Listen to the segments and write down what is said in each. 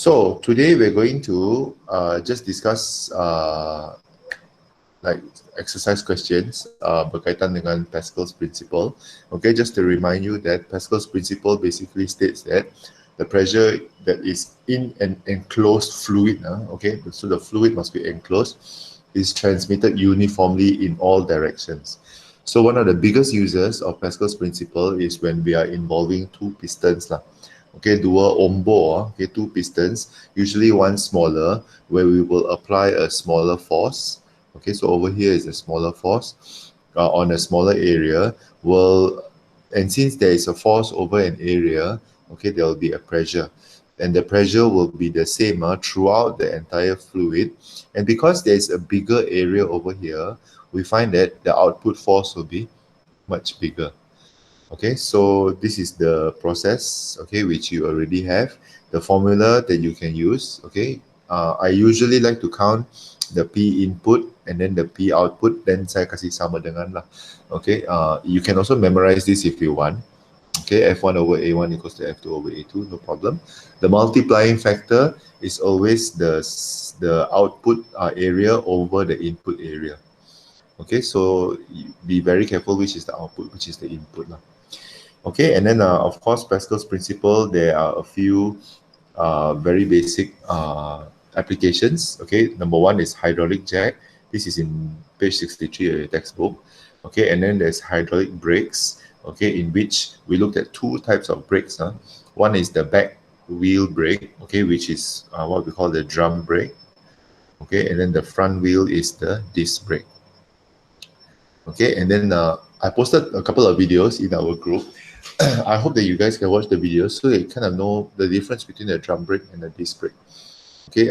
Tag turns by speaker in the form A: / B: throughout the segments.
A: So today we're going to just discuss like exercise questions berkaitan dengan Pascal's principle. Okay, just to remind you that Pascal's principle basically states that the pressure that is in an enclosed fluid, okay, so the fluid must be enclosed, is transmitted uniformly in all directions. So one of the biggest uses of Pascal's principle is when we are involving two pistons lah. Okay, dua ombo, okay, two pistons, usually one smaller, where we will apply a smaller force. Okay, so over here is a smaller force on a smaller area. And since there is a force over an area, okay, there will be a pressure. And the pressure will be the same throughout the entire fluid. And because there is a bigger area over here, we find that the output force will be much bigger. Okay, so this is the process, okay, which you already have. The formula that you can use, okay. I usually like to count the P input and then the P output, then saya kasih sama dengan lah. Okay, you can also memorize this if you want. Okay, F1 over A1 equals to F2 over A2, no problem. The multiplying factor is always the output area over the input area. Okay, so be very careful which is the output, which is the input lah. Okay, and then of course Pascal's principle, there are a few very basic applications. Okay, number one is hydraulic jack. This is in page 63 of your textbook. Okay, and then there's hydraulic brakes. Okay, in which we looked at two types of brakes. One is the back wheel brake, okay, which is what we call the drum brake. Okay, and then the front wheel is the disc brake. Okay, and then I posted a couple of videos in our group. I hope that you guys can watch the videos so you kind of know the difference between the drum brake and the disc brake. Okay,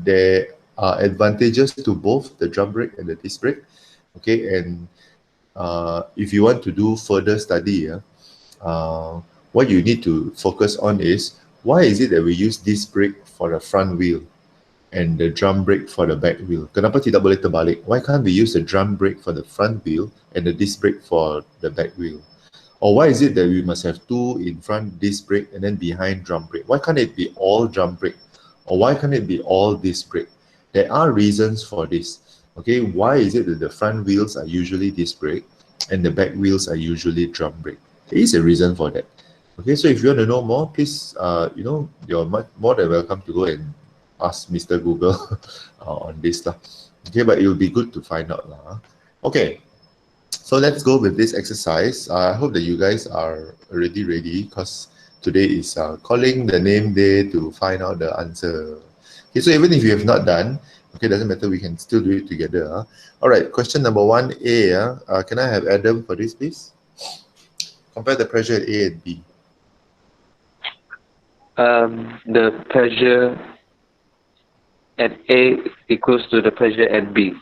A: there are advantages to both the drum brake and the disc brake. Okay, and if you want to do further study, what you need to focus on is why is it that we use disc brake for the front wheel and the drum brake for the back wheel? Kenapa tidak boleh terbalik? Why can't we use the drum brake for the front wheel and the disc brake for the back wheel? Or why is it that we must have two in front disc brake and then behind drum brake? Why can't it be all drum brake? Or why can't it be all disc brake? There are reasons for this. Okay, why is it that the front wheels are usually disc brake and the back wheels are usually drum brake? There is a reason for that. Okay, so if you want to know more, please, you're more than welcome to go and ask Mr. Google on this lah. Okay, but it will be good to find out lah. Okay. So let's go with this exercise. I hope that you guys are already ready because today is calling the name day to find out the answer. Okay, so even if you have not done, okay, doesn't matter, we can still do it together. All right, question number 1A. Can I have Adam for this, please? Compare the pressure at A and B.
B: The pressure at A equals to the pressure at B.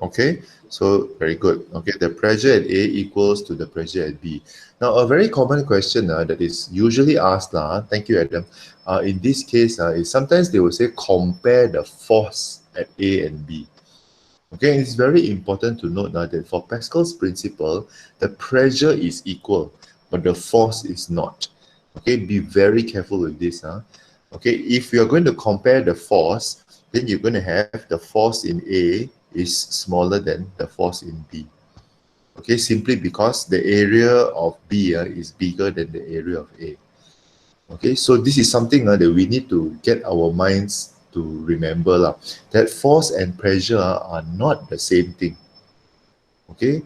A: Okay, so very good. Okay, the pressure at A equals to the pressure at B. Now, a very common question that is usually asked, thank you, Adam, in this case, is sometimes they will say compare the force at A and B. Okay, it's very important to note that for Pascal's principle, the pressure is equal, but the force is not. Okay, be very careful with this. Okay, if you're going to compare the force, then you're going to have the force in A is smaller than the force in B. Okay, simply because the area of B is bigger than the area of A. Okay, so this is something that we need to get our minds to remember that force and pressure are not the same thing. Okay,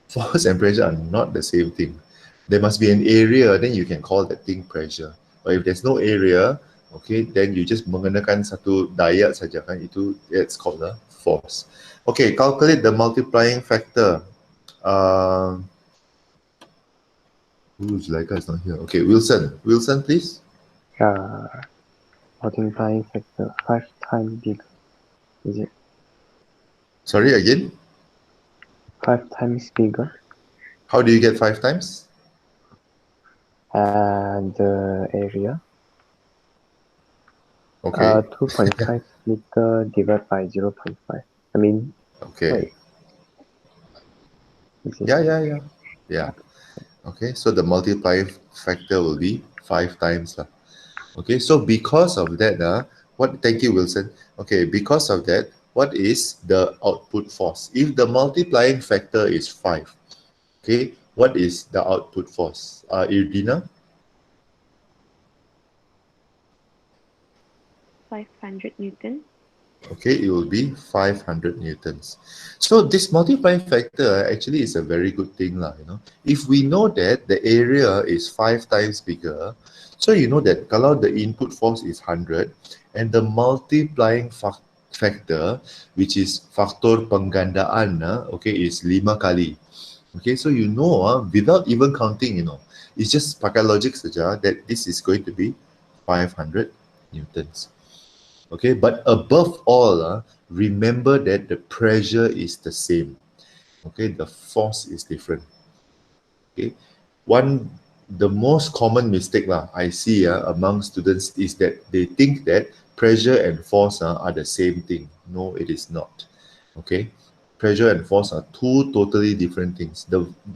A: force and pressure are not the same thing. There must be an area, then you can call that thing pressure. But if there's no area, okay, then you just mengenakan satu daya saja kan, it's called a force. Okay, calculate the multiplying factor. Zulaiqa is not here. Okay, Wilson. Wilson, please.
C: Multiplying factor 5 times bigger. Is it?
A: Sorry, again?
C: 5 times bigger.
A: How do you get 5 times?
C: The area.
A: Okay.
C: 2.5 meter divided by 0.5. I mean,
A: okay. Yeah. Okay, so the multiplying factor will be 5 times. Okay, so because of that, thank you, Wilson. Okay, because of that, what is the output force? If the multiplying factor is 5, okay, what is the output force? Irdina?
D: 500 Newton.
A: Okay, it will be 500 newtons. So this multiplying factor actually is a very good thing, If we know that the area is 5 times bigger, so you know that kalau the input force is 100 and the multiplying factor, which is faktor penggandaan, okay, is 5 kali. Okay, so you know, without even counting, it's just pakai logic saja that this is going to be 500 newtons. Okay, but above all, remember that the pressure is the same. Okay, the force is different. Okay, the most common mistake I see among students is that they think that pressure and force are the same thing. No, it is not. Okay, pressure and force are two totally different things.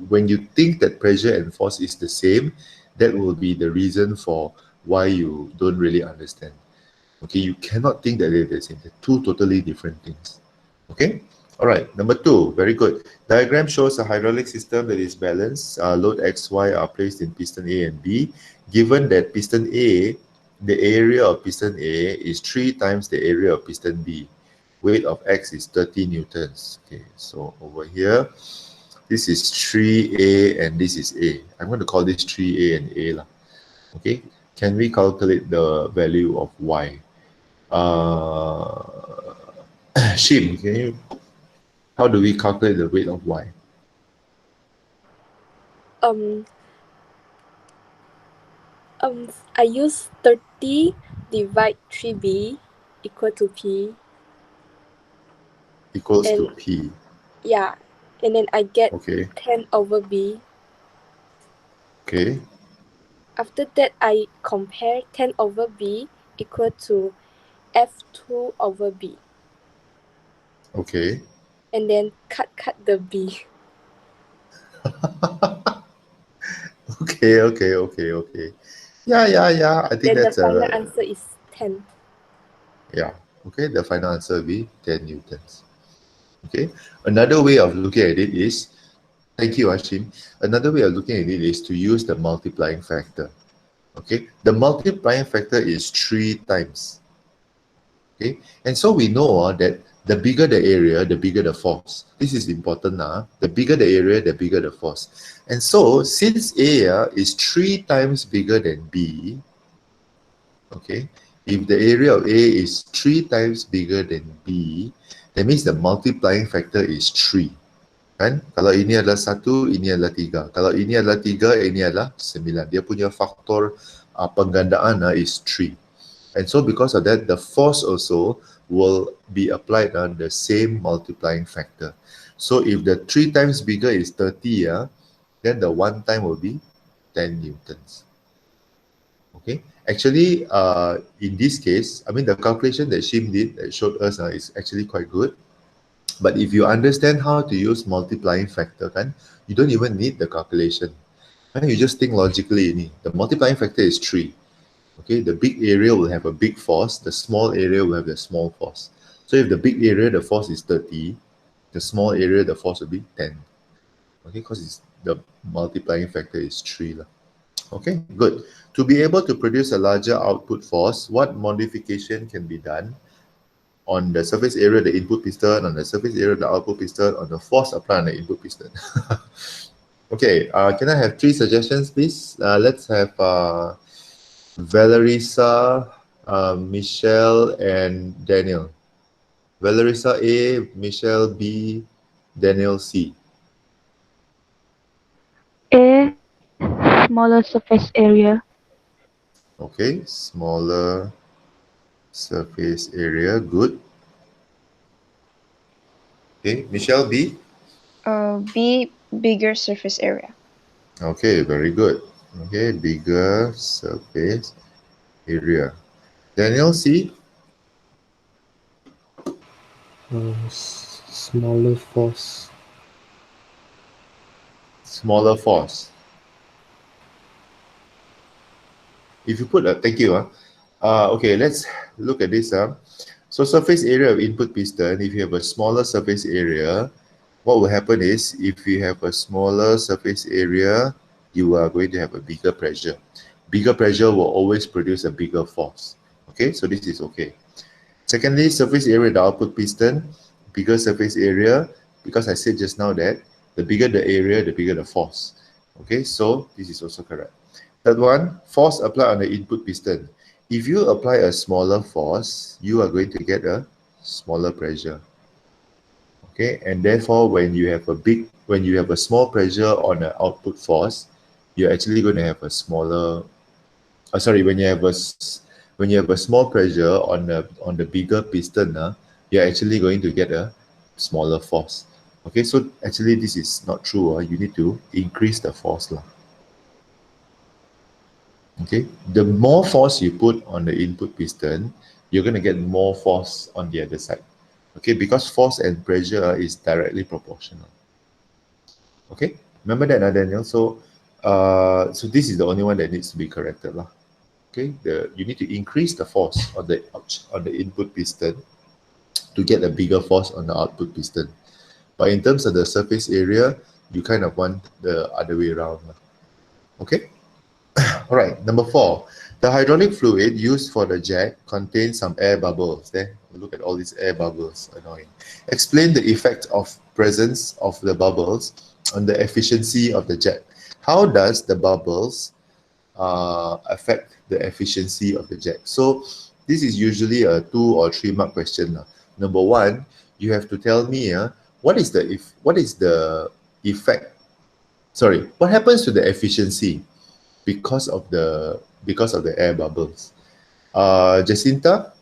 A: When you think that pressure and force is the same, that will be the reason for why you don't really understand. Okay, you cannot think that they're the same. They're two totally different things. Okay, all right. Number 2, very good. Diagram shows a hydraulic system that is balanced. Load X, Y are placed in piston A and B. Given that piston A, the area of piston A is 3 times the area of piston B. Weight of X is 30 newtons. Okay, so over here, this is 3A and this is A. I'm going to call this 3A and A lah. Okay, can we calculate the value of Y? Shim, how do we calculate the weight of Y?
E: I use 30 divide 3b equal to p.
A: Equals to
E: And
A: P.
E: yeah, and then I get
A: Okay.
E: 10 over b.
A: Okay.
E: After that, I compare 10 over b equal to f2 over b.
A: Okay.
E: And then cut the b.
A: Okay. Yeah. I think
E: Then the
A: that's
E: final answer is 10.
A: yeah. Okay, the final answer will be 10 newtons. Okay. Another way of looking at it is, thank you, Ashim. Another way of looking at it is to use the multiplying factor. Okay. The multiplying factor is 3 times. Okay, and so we know that the bigger the area, the bigger the force. This is important. The bigger the area, the bigger the force. And so since A is 3 times bigger than B, okay, if the area of A is 3 times bigger than B, that means the multiplying factor is 3. Kan? Kalau ini adalah 1, ini adalah 3. Kalau ini adalah 3, ini adalah 9. Dia punya faktor penggandaan is 3. And so because of that, the force also will be applied on the same multiplying factor. So if the 3 times bigger is 30, then the 1 time will be 10 newtons. Okay, actually, in this case, I mean, the calculation that Shim did that showed us is actually quite good. But if you understand how to use multiplying factor, you don't even need the calculation. You just think logically. The multiplying factor is 3. Okay, the big area will have a big force, the small area will have the small force. So if the big area, the force is 30, the small area, the force will be 10. Okay, because the multiplying factor is 3. Okay, good. To be able to produce a larger output force, what modification can be done on the surface area of the input piston, on the surface area of the output piston, on the force applied on the input piston? Okay, can I have 3 suggestions, please? Let's have Valerisa, Michelle, and Daniel. Valerisa A, Michelle B, Daniel C.
F: A, smaller surface area.
A: Okay, smaller surface area, good. Okay, Michelle B.
G: B, bigger surface area.
A: Okay, very good. Okay, bigger surface area. Daniel C.
C: Smaller force.
A: Smaller force. If you put a, thank you. Okay, let's look at this. So surface area of input piston, if you have a smaller surface area, what will happen is, if you have a smaller surface area, you are going to have a bigger pressure. Bigger pressure will always produce a bigger force. Okay, so this is okay. Secondly, surface area of the output piston, bigger surface area, because I said just now that the bigger the area, the bigger the force. Okay, so this is also correct. Third one, force applied on the input piston. If you apply a smaller force, you are going to get a smaller pressure. Okay, and therefore when you have a small pressure on the output force, you're actually going to have a smaller, when you have a small pressure on the bigger piston, you're actually going to get a smaller force. Okay, so actually this is not true. You need to increase the force lah. Okay, the more force you put on the input piston, you're going to get more force on the other side. Okay, because force and pressure is directly proportional. Okay, remember that, Daniel? So this is the only one that needs to be corrected lah. Okay, you need to increase the force on the input piston to get a bigger force on the output piston. But in terms of the surface area, you kind of want the other way around. Okay. All right, number 4. The hydraulic fluid used for the jack contains some air bubbles. There, look at all these air bubbles, annoying. Explain the effect of presence of the bubbles on the efficiency of the jack. How does the bubbles affect the efficiency of the jack? So this is usually a 2 or 3 mark question. Number 1, you have to tell me what is the effect? Sorry, what happens to the efficiency because of the air bubbles? Jacinta,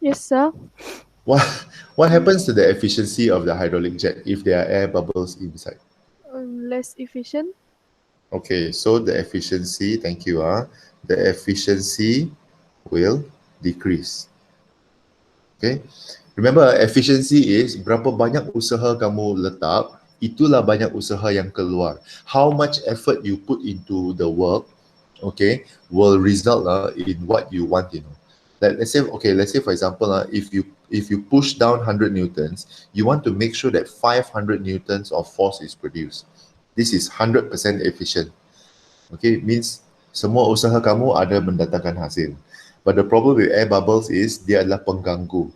F: Yes, sir.
A: what happens to the efficiency of the hydraulic jet if there are air bubbles inside?
F: Less efficient.
A: Okay, so the efficiency, thank you. The efficiency will decrease. Okay, remember efficiency is berapa banyak usaha kamu letak, itulah banyak usaha yang keluar. How much effort you put into the work, okay, will result in what you want, you know. Like let's say for example, if you push down 100 newtons, you want to make sure that 500 newtons of force is produced. This is 100% efficient. Okay, means semua usaha kamu ada mendatangkan hasil. But the problem with air bubbles is dia adalah pengganggu.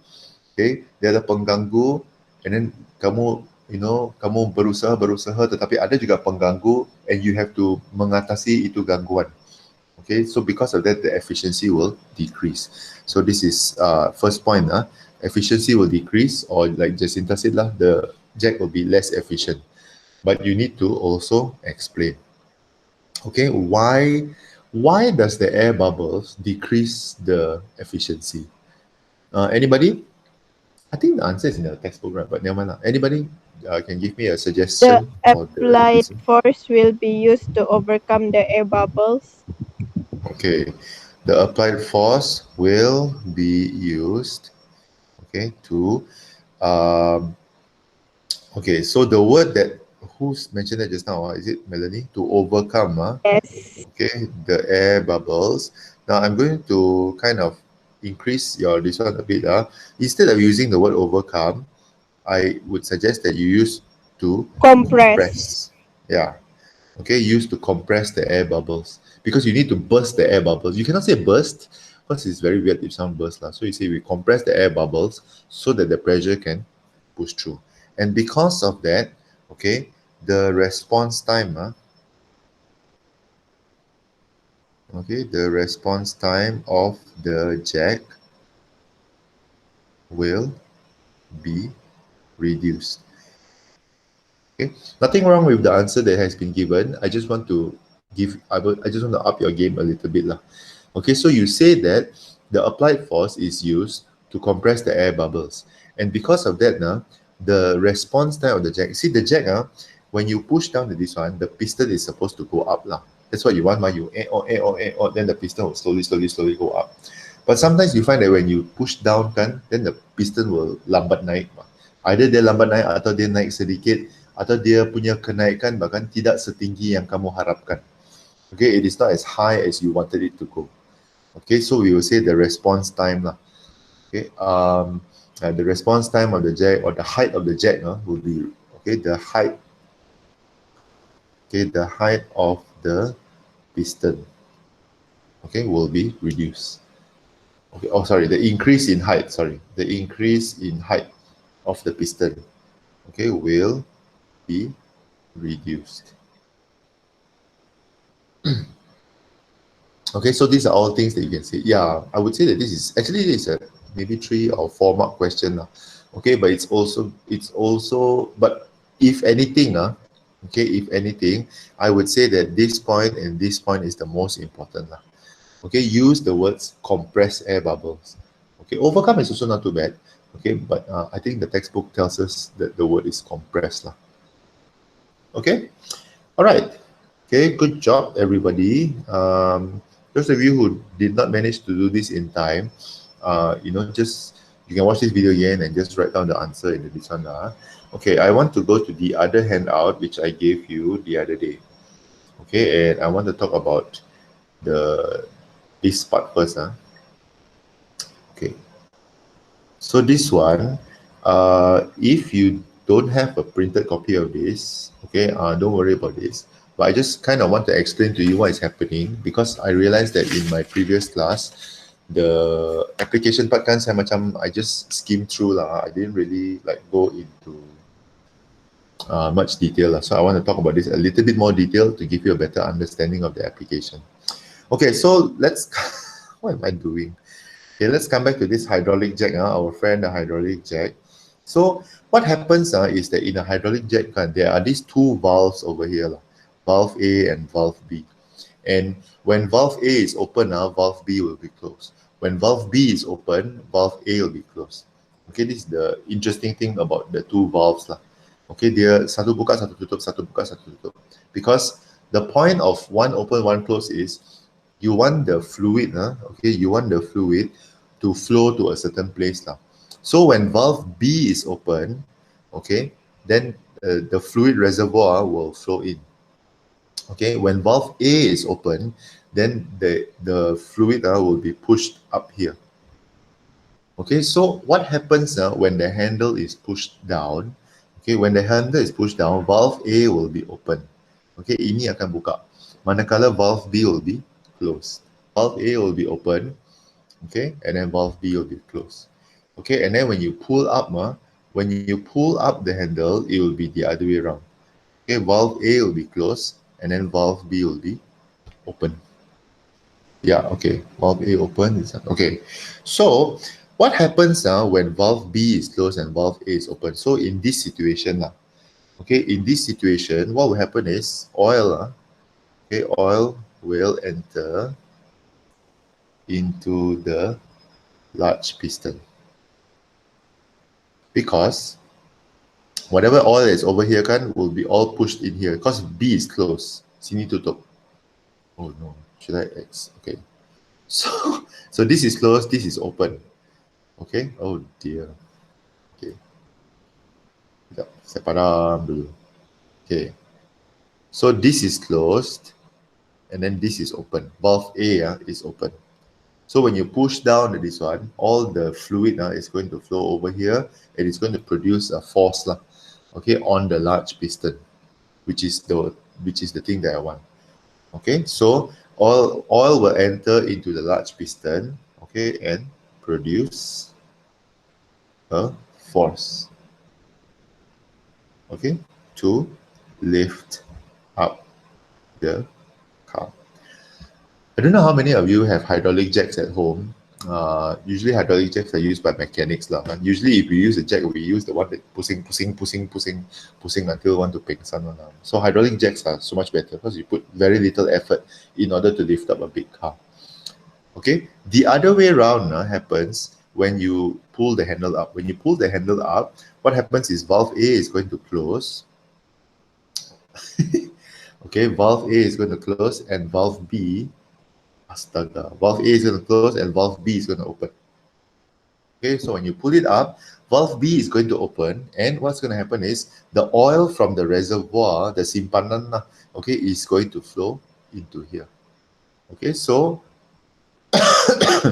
A: Okay, dia adalah pengganggu, and then kamu berusaha tetapi ada juga pengganggu, and you have to mengatasi itu gangguan. Okay, so because of that, the efficiency will decrease. So this is first point. Efficiency will decrease, or like Jacinta said lah, the jack will be less efficient. But you need to also explain. Okay, why does the air bubbles decrease the efficiency? Anybody? I think the answer is in the textbook, right? But never mind. Anybody can give me a suggestion?
H: The applied force will be used to overcome the air bubbles.
A: Okay, the applied force will be used, okay, to okay, so the word that who's mentioned that just now, is it Melanie? To overcome,
H: Yes.
A: okay, the air bubbles. Now I'm going to kind of increase this one a bit. Instead of using the word overcome, I would suggest that you use to compress. Yeah. Okay, use to compress the air bubbles, because you need to burst the air bubbles. You cannot say burst because it's very weird if sound burst. So you say we compress the air bubbles so that the pressure can push through. And because of that, okay, the response time, okay, the response time of the jack will be reduced. Okay, nothing wrong with the answer that has been given. I just want to up your game a little bit lah. Okay, so you say that the applied force is used to compress the air bubbles, and because of that, the response time of the jack. See the jack, when you push down to this one, the piston is supposed to go up lah. That's what you want, you then the piston will slowly go up. But sometimes you find that when you push down, then the piston will lambat naik. Either dia lambat naik atau dia naik sedikit, atau dia punya kenaikan bahkan tidak setinggi yang kamu harapkan. Okay, it is not as high as you wanted it to go. Okay, so we will say the response time lah. Okay, the response time of the jet or the height of the jet will be, okay, the height of the piston, okay, will be reduced. Okay, oh sorry, the increase in height of the piston, okay, will be reduced. Okay, so these are all things that you can say. Yeah, I would say that this is a maybe 3 or 4 mark question now. Okay, but it's also but if anything if anything, I would say that this point and this point is the most important lah. Okay, use the words compressed air bubbles. Okay, overcome is also not too bad. Okay, but I think the textbook tells us that the word is compressed lah. Okay, all right. Okay, good job everybody. Those of you who did not manage to do this in time, just you can watch this video again and just write down the answer in this one. Okay, I want to go to the other handout which I gave you the other day. Okay, and I want to talk about this part first. Okay, so this one, if you don't have a printed copy of this, okay, don't worry about this. But I just kind of want to explain to you what is happening, because I realized that in my previous class, the application part kan I just skimmed through lah. I didn't really like go into much detail lah. So I want to talk about this a little bit more detail to give you a better understanding of the application. Okay, so let's what am I doing? Okay, let's come back to this hydraulic jack, our friend the hydraulic jack. So what happens is that in a hydraulic jack, there are these two valves over here, valve A and valve B. And when valve A is open, valve B will be closed. When valve B is open, valve A will be closed. Okay, this is the interesting thing about the two valves lah. Okay, dia satu buka, satu tutup, satu buka, satu tutup. Because the point of one open, one close is you want the fluid, to flow to a certain place lah. So when valve B is open, okay, then the fluid reservoir will flow in. Okay, when valve A is open, then the fluid will be pushed up here. Okay, so what happens when the handle is pushed down? Okay, when the handle is pushed down, valve A will be open. Okay, ini akan buka. Manakala valve B will be closed. Valve A will be open. Okay, and then valve B will be closed. Okay, and then when you pull up the handle, it will be the other way around. Okay, valve A will be closed, and then valve B will be open. Yeah, okay, valve A open. Okay, so what happens now when valve B is closed and valve A is open? So in this situation, in this situation, what will happen is oil will enter into the large piston, because whatever oil is over here will be all pushed in here, because B is closed. Sini tutup. Oh no, should I X? Okay. So this is closed, this is open. Okay. Oh dear. Okay. Sekejap, saya padam dulu. Okay. So this is closed, and then this is open. Valve A is open. So when you push down this one, all the fluid is going to flow over here, and it's going to produce a force on the large piston, which is the thing that I want. Okay, so oil will enter into the large piston, okay, and produce a force, okay, to lift up the car. I don't know how many of you have hydraulic jacks at home. Usually hydraulic jacks are used by mechanics lah. Usually if we use a jack, we use the one that pushing until want to pengsan one. So hydraulic jacks are so much better because you put very little effort in order to lift up a big car. Okay, the other way around happens when you pull the handle up. When you pull the handle up, what happens is valve A is going to close. Okay, valve A is going to close, and valve B, valve A is going to close and valve B is going to open. Okay, so when you pull it up, valve B is going to open, and what's going to happen is the oil from the reservoir, the simpanan, okay, is going to flow into here. Okay, so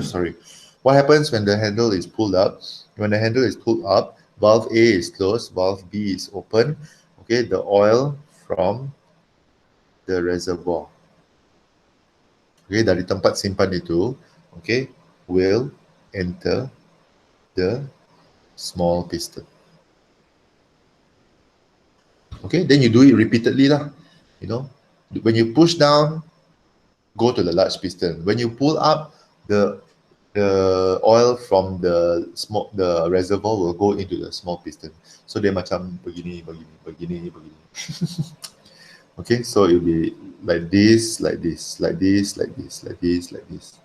A: sorry. What happens when the handle is pulled up? When the handle is pulled up, valve A is closed, valve B is open. Okay, the oil from the reservoir, okay, dari tempat simpan itu, okay, will enter the small piston. Okay, then you do it repeatedly lah. You know, when you push down, go to the large piston. When you pull up, the oil from the reservoir will go into the small piston. So dia macam begini. Okay, so it'll be like this, like this, like this, like this, like this, like this.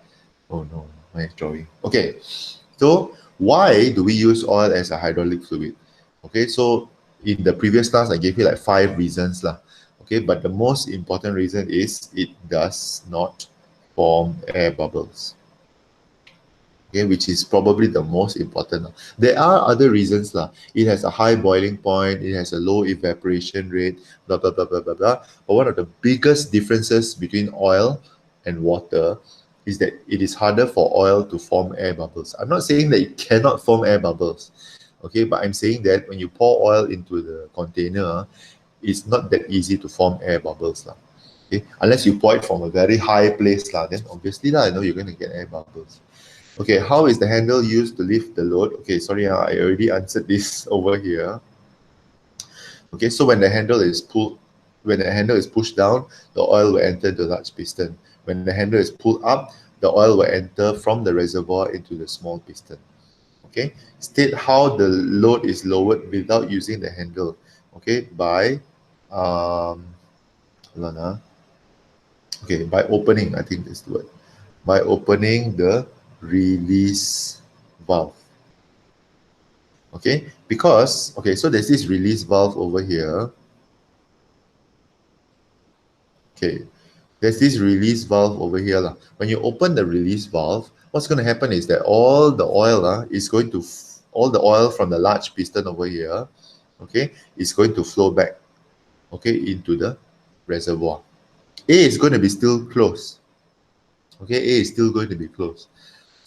A: Oh no, my drawing. Okay, so why do we use oil as a hydraulic fluid? Okay, so in the previous class, I gave you like 5 reasons lah. Okay, but the most important reason is it does not form air bubbles. Okay, which is probably the most important. There are other reasons lah. It has a high boiling point, it has a low evaporation rate, blah blah blah blah blah blah. But one of the biggest differences between oil and water is that it is harder for oil to form air bubbles. I'm not saying that it cannot form air bubbles, okay, but I'm saying that when you pour oil into the container, it's not that easy to form air bubbles lah. Okay, unless you pour it from a very high place lah, then obviously lah, you're going to get air bubbles. Okay, how is the handle used to lift the load? Okay, sorry, I already answered this over here. Okay, so when the handle is pushed down, the oil will enter the large piston. When the handle is pulled up, the oil will enter from the reservoir into the small piston. Okay, state how the load is lowered without using the handle. Okay, by by opening, I think that's the word. By opening the release valve. Okay, because, okay, so there's this release valve over here. Okay, there's this release valve over here lah. When you open the release valve, what's going to happen is that all the oil all the oil from the large piston over here, okay, is going to flow back, okay, into the reservoir. A is going to be still closed. Okay, A is still going to be closed.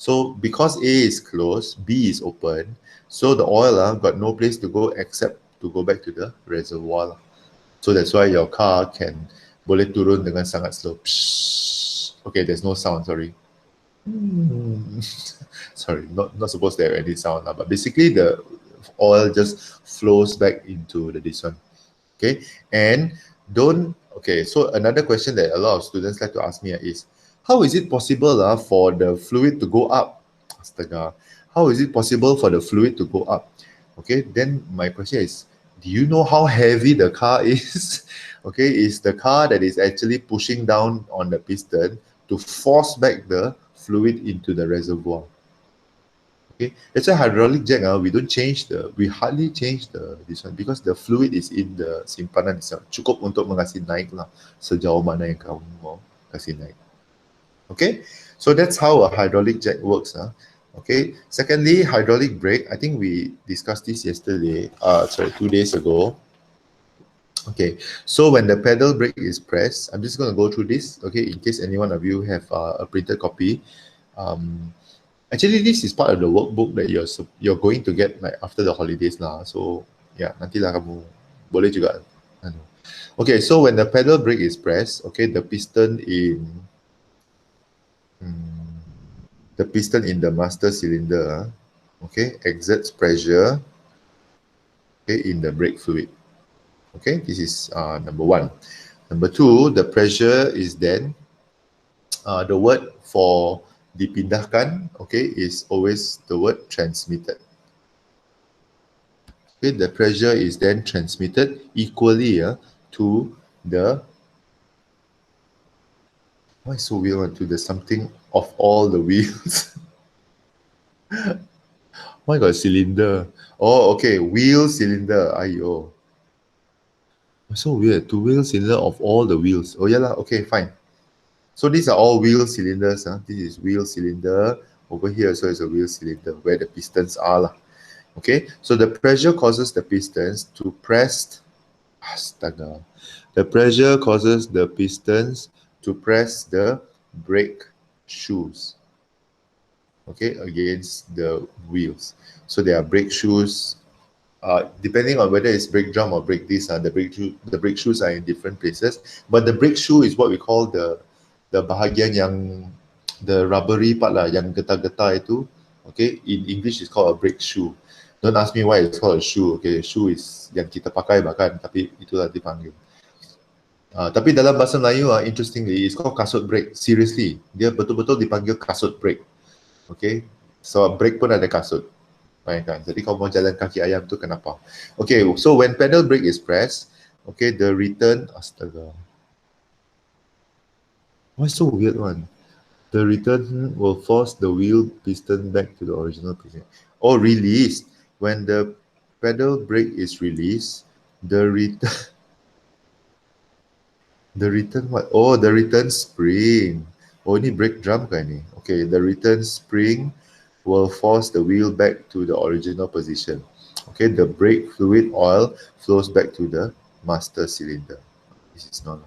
A: So because A is closed, B is open, so the oil got no place to go except to go back to the reservoir. So that's why your car can boleh turun dengan sangat slow. Psh. Okay, there's no sound, sorry. Sorry, not supposed to have any sound, but basically the oil just flows back into this one. Okay, and okay, so another question that a lot of students like to ask me is, how is it possible for the fluid to go up? Astaga. How is it possible for the fluid to go up? Okay, then my question is, do you know how heavy the car is? Okay, is the car that is actually pushing down on the piston to force back the fluid into the reservoir. Okay, it's a hydraulic jack. We hardly change this one because the fluid is in the simpanan itself. Cukup untuk mengasih naik lah sejauh mana yang kamu mau kasih naik. Okay, so that's how a hydraulic jack works. Okay, secondly, hydraulic brake. I think we discussed this yesterday, 2 days ago. Okay, so when the pedal brake is pressed, I'm just going to go through this, okay, in case any one of you have a printed copy. Actually, this is part of the workbook that you're going to get like after the holidays lah. So yeah, nantilah kamu boleh juga. Okay, so when the pedal brake is pressed, okay, the piston in the master cylinder, okay, exerts pressure, okay, in the brake fluid. Okay, this is number 1. Number 2, the pressure is then, the word for dipindahkan, okay, is always the word transmitted. Okay, the pressure is then transmitted equally to the, why so weird, to the something of all the wheels. Why got cylinder? Oh, okay, wheel cylinder. Ayo. So weird. To wheel cylinder of all the wheels. Oh yeah lah. Okay, fine. So these are all wheel cylinders. This is wheel cylinder. Over here, so it's a wheel cylinder where the pistons are lah. Okay, so the pressure causes the pistons to press. Astaga. The pressure causes the pistons to press the brake shoes. okay, against the wheels. So there are brake shoes. Depending on whether it's brake drum or brake disc, the brake shoes are in different places. But the brake shoe is what we call the bahagian yang the rubbery part lah, yang getah-getah itu. Okay, in English it's called a brake shoe. Don't ask me why it's called a shoe. Okay, shoe is yang kita pakai bahkan, tapi itulah dipanggil. Tapi dalam bahasa Melayu, interestingly, it's called kasut brake. Seriously, dia betul-betul dipanggil kasut brake. Okay, so brake pun ada kasut. Bayangkan. Jadi kalau mau jalan kaki ayam tu kenapa? Okay, so when pedal brake is pressed, okay, the return, astaga. Why so weird one? The return will force the wheel piston back to the original position. Oh, release. When the pedal brake is released, the return, the return what? Oh, the return spring. Oh, ini brake drum kan ni? Okay, the return spring will force the wheel back to the original position. Okay, the brake fluid oil flows back to the master cylinder. This is not.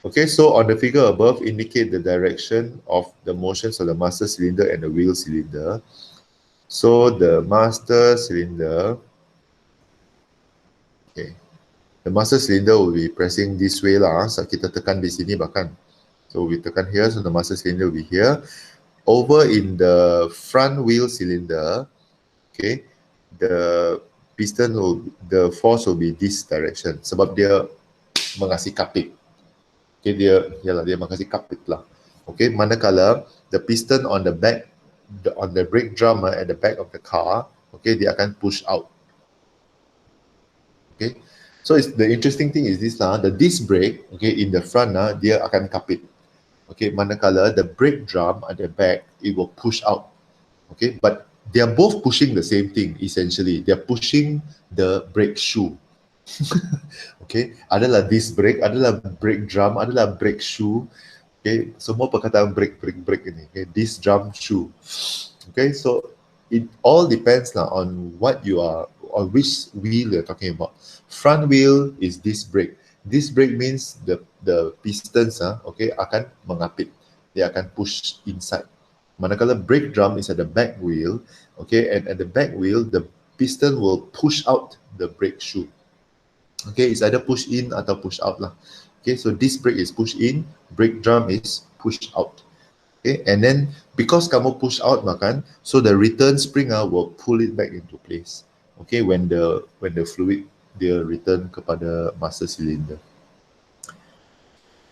A: Okay, so on the figure above, indicate the direction of the motions of the master cylinder and the wheel cylinder. So the master cylinder, okay, the master cylinder will be pressing this way lah. So kita tekan di sini bahkan. So we tekan here, so the master cylinder will be here. Over in the front wheel cylinder, okay, the piston will, the force will be this direction. Sebab dia mengasih kapit. Okay, dia mengasih kapit lah. Okay, manakala the piston on the back, on the brake drum at the back of the car, okay, dia akan push out. Okay, so the interesting thing is this lah, the disc brake, okay, in the front dia akan kapit. Okay, manakala the brake drum at the back, it will push out. Okay, but they are both pushing the same thing essentially. They are pushing the brake shoe. Okay, adalah disc brake, adalah brake drum, adalah brake shoe. Okay, semua perkataan brake ini. Okay, disc drum shoe. Okay, so it all depends on what you are, or which wheel you're talking about. Front wheel is disc brake. Disc brake means the pistons okay, akan mengapit. They akan push inside. Manakala brake drum is at the back wheel, okay, and at the back wheel, the piston will push out the brake shoe. Okay, it's either push in atau push out lah. Okay, so disc brake is push in, brake drum is push out. Okay, and then because kamu push out makan, so the return spring will pull it back into place. Okay, when the fluid dia return kepada master cylinder.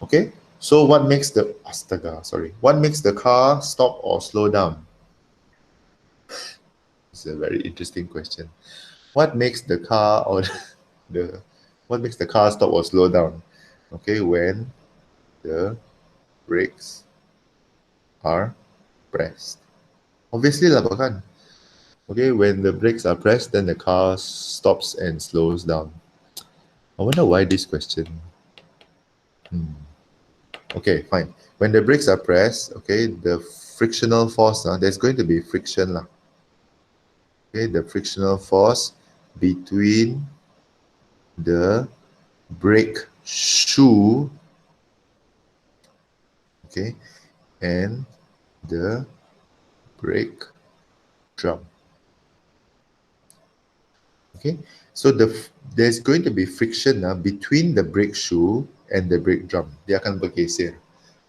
A: Okay, so what makes the what makes the car stop or slow down? It's a very interesting question. What makes the car or what makes the car stop or slow down? Okay, when the brakes are pressed. Obviously lah kan. Okay, when the brakes are pressed, then the car stops and slows down. I wonder why this question. Okay, fine. When the brakes are pressed, okay, the frictional force, there's going to be friction lah. Okay, the frictional force between the brake shoe, okay, and the brake drum. Okay, so there's going to be friction between the brake shoe and the brake drum. Dia akan bergeser.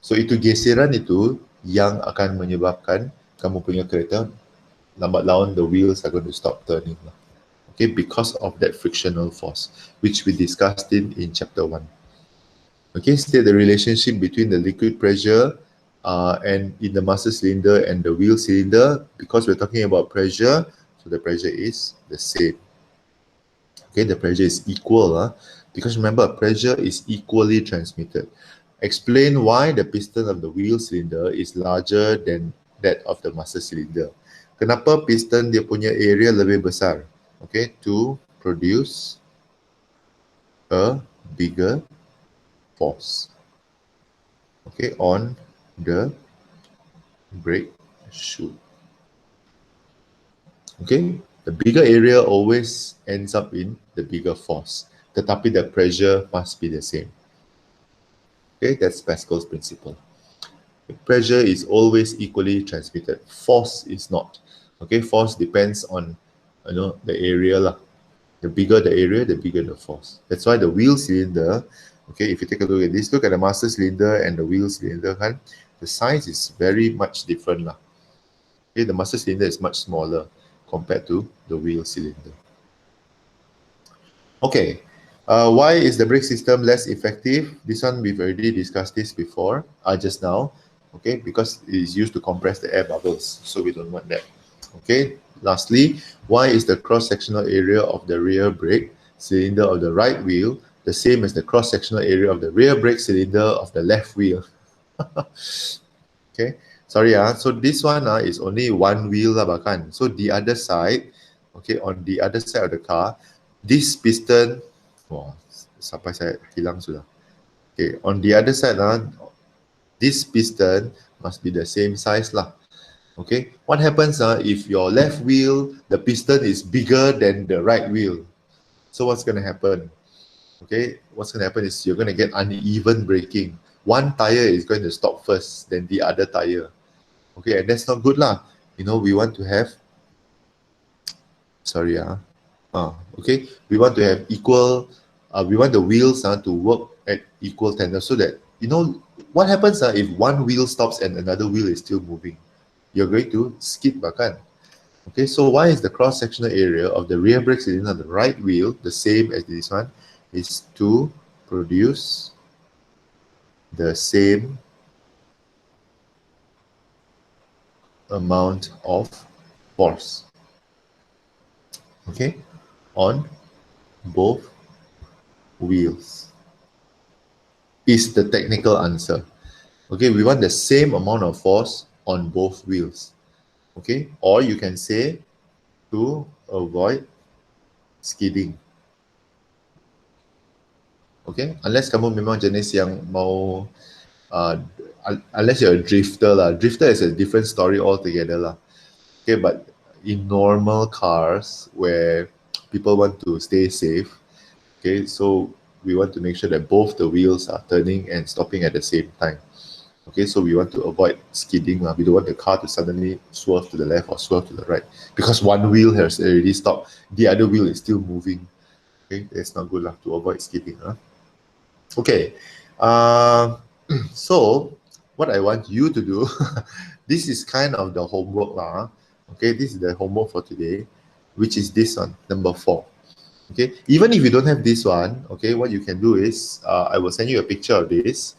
A: So itu geseran itu yang akan menyebabkan kamu punya kereta lambat laun the wheels are going to stop turning. Okay, because of that frictional force, which we discussed in chapter 1. Okay, state the relationship between the liquid pressure and in the master cylinder and the wheel cylinder. Because we're talking about pressure, so the pressure is the same. Okay, the pressure is equal. Because remember, pressure is equally transmitted. Explain why the piston of the wheel cylinder is larger than that of the master cylinder. Kenapa piston dia punya area lebih besar? Okay, to produce a bigger force. Okay, on the brake shoe. Okay, the bigger area always ends up in the bigger force. Tetapi the pressure must be the same. Okay, that's Pascal's principle. Pressure is always equally transmitted. Force is not. Okay, force depends on the area lah. The bigger the area, the bigger the force. That's why the wheel cylinder, okay, if you take a look at this, look at the master cylinder and the wheel cylinder, kan, the size is very much different lah. Okay, the master cylinder is much smaller compared to the wheel cylinder. Okay, why is the brake system less effective? This one we've already discussed this before, just now. Okay, because it is used to compress the air bubbles, so we don't want that. Okay, lastly, why is the cross-sectional area of the rear brake cylinder of the right wheel the same as the cross-sectional area of the rear brake cylinder of the left wheel? Okay, sorry, so this one is only one wheel lah, bahkan. So the other side, okay, on the other side of the car, this piston, sampai saya hilang sudah. Okay, on the other side, this piston must be the same size lah. Okay, what happens if your left wheel, the piston is bigger than the right wheel? So what's going to happen? Okay, what's going to happen is you're going to get uneven braking. One tire is going to stop first, then the other tire. Okay, and that's not good lah. We want to have, sorry, okay, we want to have equal, we want the wheels to work at equal tandem, so that, what happens if one wheel stops and another wheel is still moving? You're going to skid bahkan. Okay, so why is the cross-sectional area of the rear brake cylinder on the right wheel the same as this one? Is to produce the same amount of force. Okay, on both wheels is the technical answer. Okay, we want the same amount of force on both wheels. Okay, or you can say to avoid skidding. Okay, unless kamu memang jenis yang mau, unless you're a drifter lah. Drifter is a different story altogether lah. Okay, but in normal cars where people want to stay safe, okay, so we want to make sure that both the wheels are turning and stopping at the same time. Okay, so we want to avoid skidding. We don't want the car to suddenly swerve to the left or swerve to the right because one wheel has already stopped, the other wheel is still moving. Okay, that's not good to avoid skidding. Okay, so what I want you to do, this is kind of the homework lah. Okay, this is the homework for today, which is this one, number 4. Okay, even if you don't have this one, okay, what you can do is, I will send you a picture of this.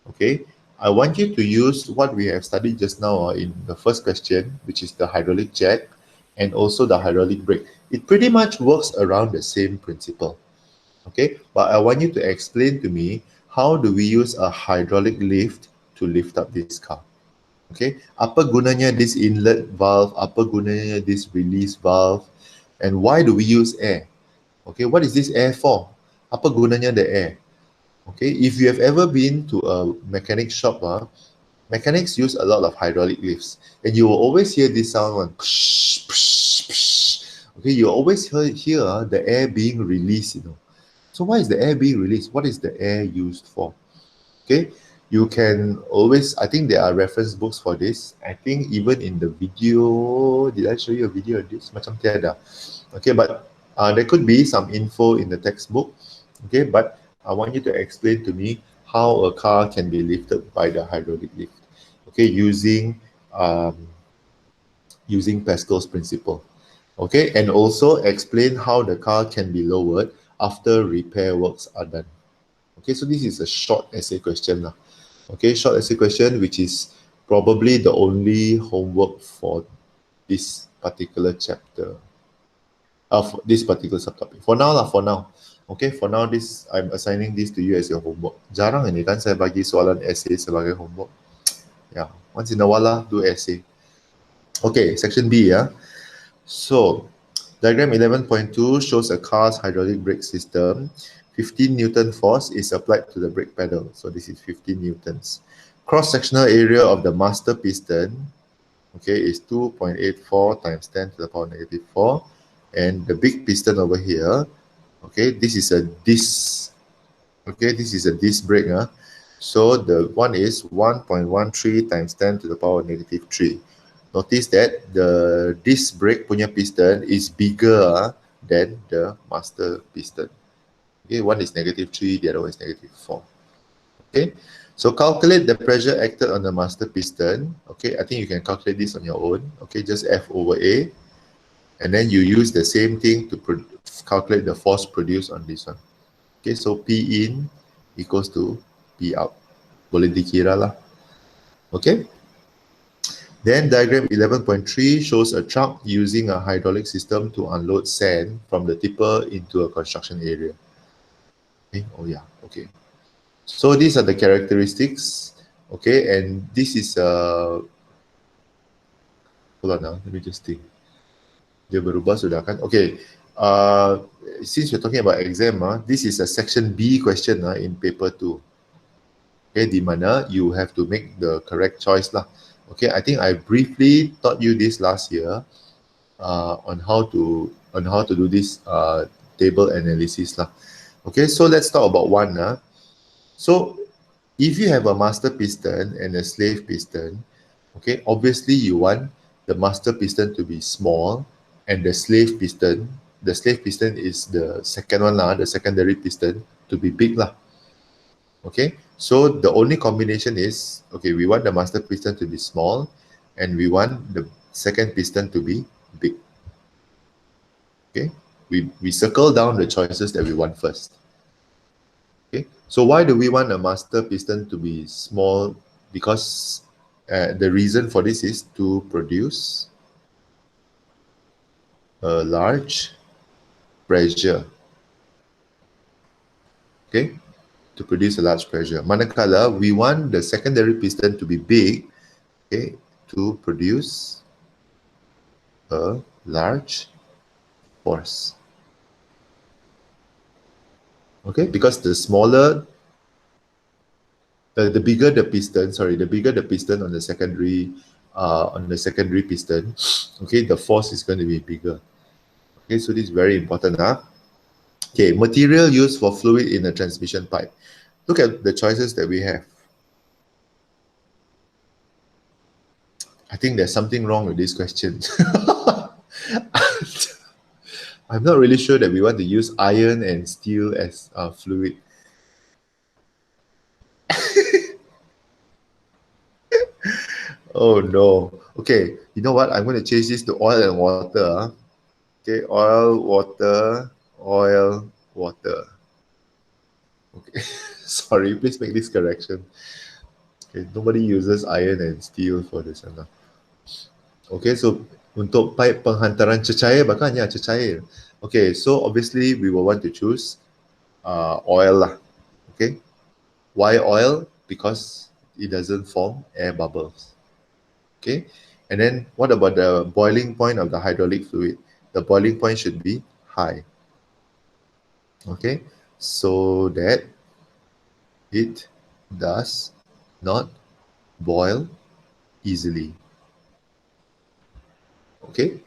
A: Okay, I want you to use what we have studied just now in the first question, which is the hydraulic jack and also the hydraulic brake. It pretty much works around the same principle. Okay, but I want you to explain to me, how do we use a hydraulic lift to lift up this car? Okay, apa gunanya this inlet valve, apa gunanya this release valve, and why do we use air? Okay, what is this air for? Apa gunanya the air? Okay, if you have ever been to a mechanic shop, mechanics use a lot of hydraulic lifts, and you will always hear this sound, one. Psh, psh, psh. Okay, you always hear the air being released, So why is the air being released? What is the air used for? Okay, you can always, I think there are reference books for this. I think even in the video, did I show you a video of this? Macam tiada. Okay, but there could be some info in the textbook. Okay, but I want you to explain to me how a car can be lifted by the hydraulic lift. Okay, using Pascal's principle. Okay, and also explain how the car can be lowered after repair works are done. Okay, so this is a short essay question lah. Okay, short essay question, which is probably the only homework for this particular chapter, for this particular subtopic. For now lah, for now. Okay, for now, I'm assigning this to you as your homework. Jarang ini kan saya bagi soalan essay sebagai homework. Yeah, once in a while lah, do essay. Okay, section B, So, diagram 11.2 shows a car's hydraulic brake system. 15 Newton force is applied to the brake pedal. So this is 15 Newtons. Cross-sectional area of the master piston, okay, is 2.84 times 10 to the power negative 4. And the big piston over here, okay, this is a disc. Okay, this is a disc brake. So the one is 1.13 times 10 to the power negative 3. Notice that the disc brake punya piston is bigger than the master piston. Okay, one is negative 3, the other one is negative 4. Okay, so calculate the pressure acted on the master piston. Okay, I think you can calculate this on your own. Okay, just F over A. And then you use the same thing to calculate the force produced on this one. Okay, so P in equals to P out. Boleh dikira lah. Okay. Then diagram 11.3 shows a truck using a hydraulic system to unload sand from the tipper into a construction area. Okay. Oh yeah, okay. So these are the characteristics. Okay, and this is hold on now, let me just think. Dia berubah sudah kan? Okay. Since we're talking about exam, this is a section B question in paper 2. Okay, di mana you have to make the correct choice lah. Okay, I think I briefly taught you this last year on how to do this table analysis lah. Okay, so let's talk about one. So if you have a master piston and a slave piston, okay, obviously you want the master piston to be small and the slave piston is the second one lah, the secondary piston to be big lah. Okay, so the only combination is, okay, we want the master piston to be small and we want the second piston to be big. Okay, we circle down the choices that we want first. Okay, so why do we want a master piston to be small? Because the reason for this is to produce a large pressure. Okay, to produce a large pressure. Manakala, we want the secondary piston to be big, okay, to produce a large force. Okay, because the smaller, the bigger the piston, on the secondary piston, okay, the force is going to be bigger. Okay, so this is very important. Okay, material used for fluid in a transmission pipe. Look at the choices that we have. I think there's something wrong with this question. I'm not really sure that we want to use iron and steel as fluid. Oh no. Okay, you know what? I'm going to change this to oil and water. Okay, oil, water, oil, water. Okay, sorry, please make this correction. Okay, nobody uses iron and steel for this one. Okay, so untuk pipe penghantaran cecair, bahkan ya cecair. Okay, so obviously we will want to choose oil lah. Okay, why oil? Because it doesn't form air bubbles. Okay, and then what about the boiling point of the hydraulic fluid? The boiling point should be high. Okay, so that it does not boil easily. Okay,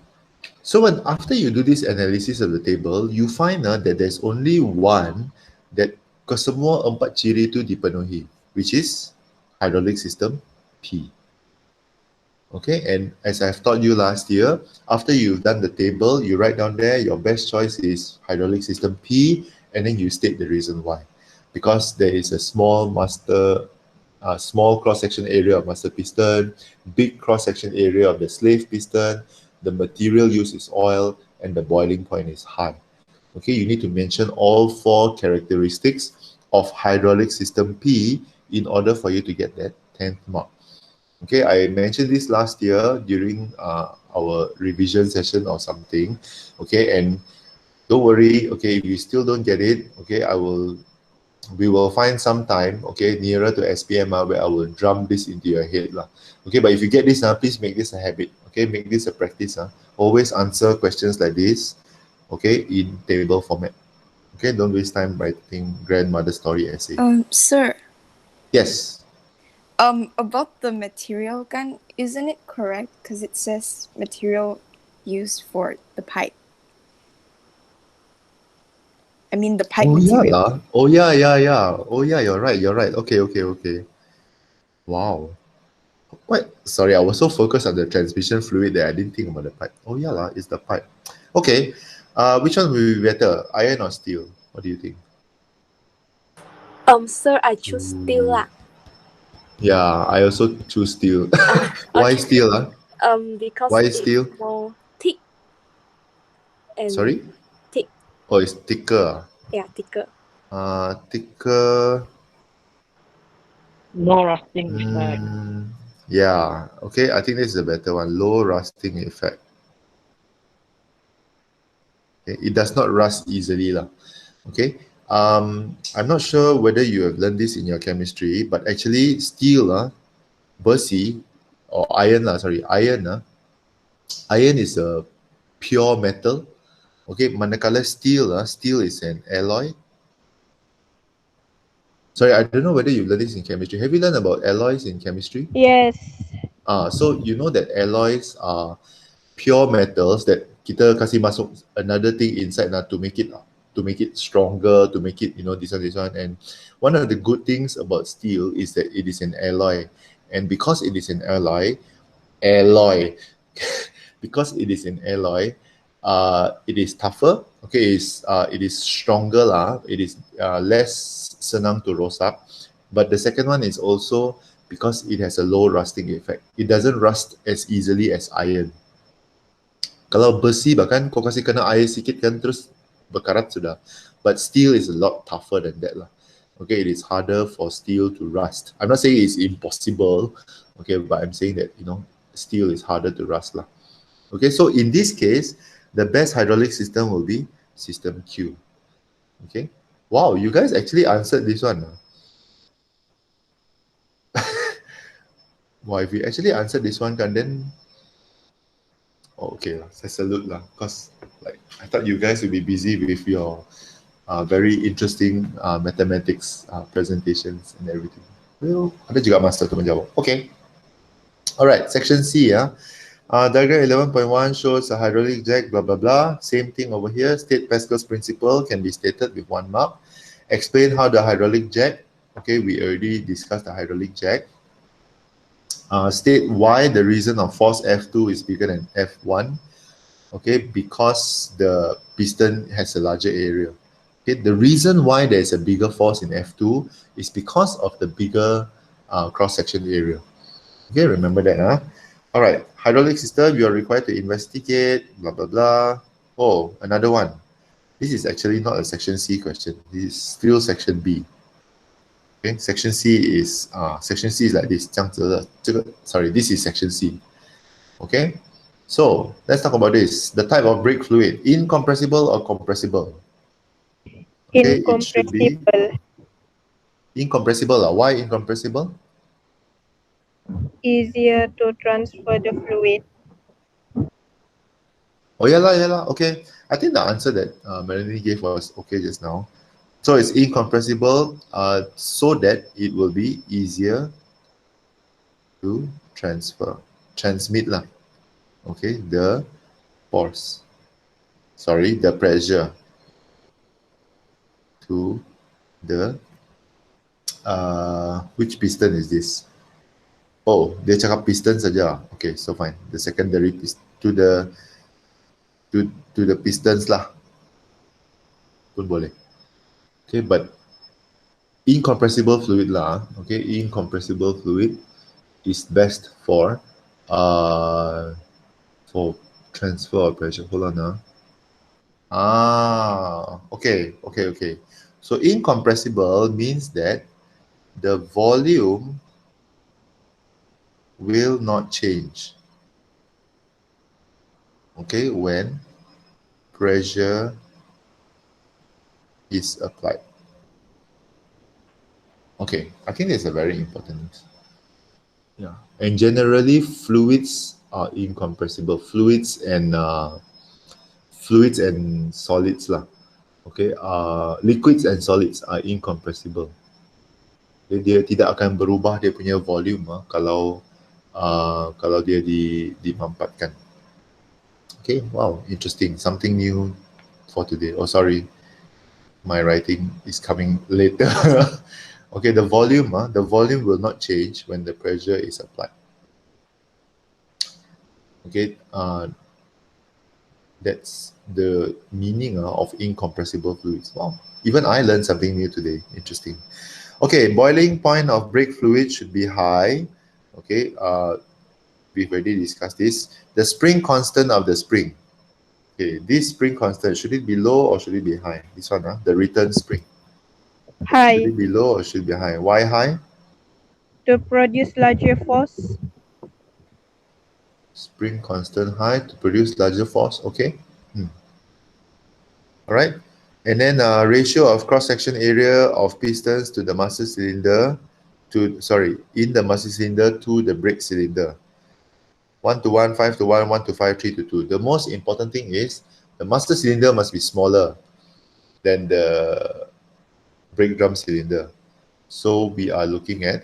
A: so after you do this analysis of the table, you find that there's only one that kesemua empat ciri itu dipenuhi, which is hydraulic system P. Okay, and as I've taught you last year, after you've done the table, you write down there your best choice is hydraulic system P, and then you state the reason why. Because there is a small cross-section area of master piston, big cross-section area of the slave piston, the material used is oil, and the boiling point is high. Okay, you need to mention all four characteristics of hydraulic system P in order for you to get that 10th mark. Okay, I mentioned this last year during our revision session or something. Okay, and don't worry. Okay, if you still don't get it, okay, we will find some time, okay, nearer to SPM where I will drum this into your head lah. Okay, but if you get this please make this a habit. Okay, make this a practice. Always answer questions like this, okay, in table format. Okay, don't waste time writing grandmother story essay.
G: Sir.
A: Yes.
G: About the material, isn't it correct? Because it says material used for the pipe. I mean the pipe
A: Oh yeah
G: material.
A: lah. Oh yeah. Oh yeah, you're right. Okay. Wow. What? Sorry, I was so focused on the transmission fluid that I didn't think about the pipe. Oh yeah lah, it's the pipe. Okay. Which one will be better, iron or steel? What do you think?
E: Sir, I choose steel lah.
A: Yeah, I also choose steel. Why
E: Okay.
A: steel?
E: Because
A: Why
E: it's
A: steel?
E: more thick and
A: Sorry?
E: thick.
A: Oh, it's thicker.
E: Yeah, thicker.
A: Thicker.
I: No rusting effect.
A: Yeah. Okay, I think this is a better one. Low rusting effect. Okay, it does not rust easily lah. Okay. I'm not sure whether you have learned this in your chemistry, but actually steel, besi, or iron iron is a pure metal. Okay, manakala steel is an alloy. Sorry, I don't know whether you learned this in chemistry. Have you learned about alloys in chemistry?
H: Yes.
A: So you know that alloys are pure metals that kita kasih masuk another thing inside to make it stronger, to make it this one. And one of the good things about steel is that it is an alloy, and because it is an alloy, because it is an alloy, it is tougher. Okay, it is stronger lah. It is less senang to rosak. But the second one is also because it has a low rusting effect. It doesn't rust as easily as iron. Kalau besi bahkan kau kasih kena air sikit kan terus berkarat sudah. But steel is a lot tougher than that lah. Okay, it is harder for steel to rust. I'm not saying it's impossible. Okay, but I'm saying that steel is harder to rust lah. Okay, so in this case, the best hydraulic system will be system Q. Okay. Wow, you guys actually answered this one. Wow, if you actually answered this one, then okay, I salute lah. Because I thought you guys would be busy with your very interesting mathematics presentations and everything. Well, ada juga masa tu menjawab. Okay. Alright, section C. Diagram 11.1 shows a hydraulic jack, blah, blah, blah. Same thing over here. State Pascal's principle can be stated with 1 mark. Explain how the hydraulic jack, okay, we already discussed the hydraulic jack. State why the reason of force F2 is bigger than F1. Okay, because the piston has a larger area. Okay, the reason why there's a bigger force in F2 is because of the bigger cross-section area. Okay, remember that, huh? All right, hydraulic system, you are required to investigate, blah, blah, blah. Oh, another one. This is actually not a section C question. This is still section B. Okay, section C is like this. Sorry, this is section C. Okay, so let's talk about this. The type of brake fluid, incompressible or compressible? Okay, it should be incompressible. Why incompressible?
H: Easier to transfer the fluid.
A: Oh yeah lah. Okay, I think the answer that Melanie gave was okay just now. So it's incompressible so that it will be easier to transmit lah. Okay, the force. Sorry, the pressure to the which piston is this? Oh, dia cakap piston saja. Okay, so fine. The secondary piston to the pistons lah. Pun boleh. Okay, but incompressible fluid lah. Okay, incompressible fluid is best for transfer of pressure. Hold on. Okay. So incompressible means that the volume will not change. Okay, when pressure is applied. Okay, I think that's a very important. Yeah, and generally fluids are incompressible. Fluids and solids lah. Okay, liquids and solids are incompressible. Dia tidak akan berubah dia punya volume kalau dia dimampatkan. Okay, wow, interesting. Something new for today. Oh, sorry. My writing is coming later. Okay, the volume will not change when the pressure is applied. Okay, that's the meaning of incompressible fluids. Wow, even I learned something new today. Interesting. Okay, boiling point of brake fluid should be high. Okay, we've already discussed this. The spring constant of the spring. Okay, this spring constant, should it be low or should it be high? This one, the return spring. Should
H: High.
A: it be low or should it be high? Why high?
H: To produce larger force.
A: Spring constant high to produce larger force. Okay. All right. And then ratio of cross-section area of pistons to the master cylinder in the master cylinder to the brake cylinder. 1:1, 5:1, 1:5, 3:2. The most important thing is the master cylinder must be smaller than the brake drum cylinder. So we are looking at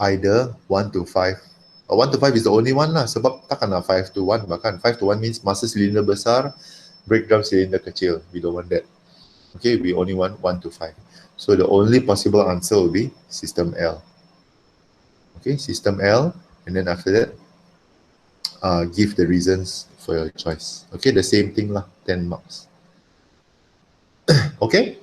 A: either 1:5. 1:5 is the only one lah, sebab takkan lah 5:1, bahkan 5:1 means master cylinder besar, brake drum cylinder kecil. We don't want that. Okay, we only want 1:5. So the only possible answer will be system L. Okay, system L, and then after that, give the reasons for your choice. Okay, the same thing lah, 10 marks. Okay,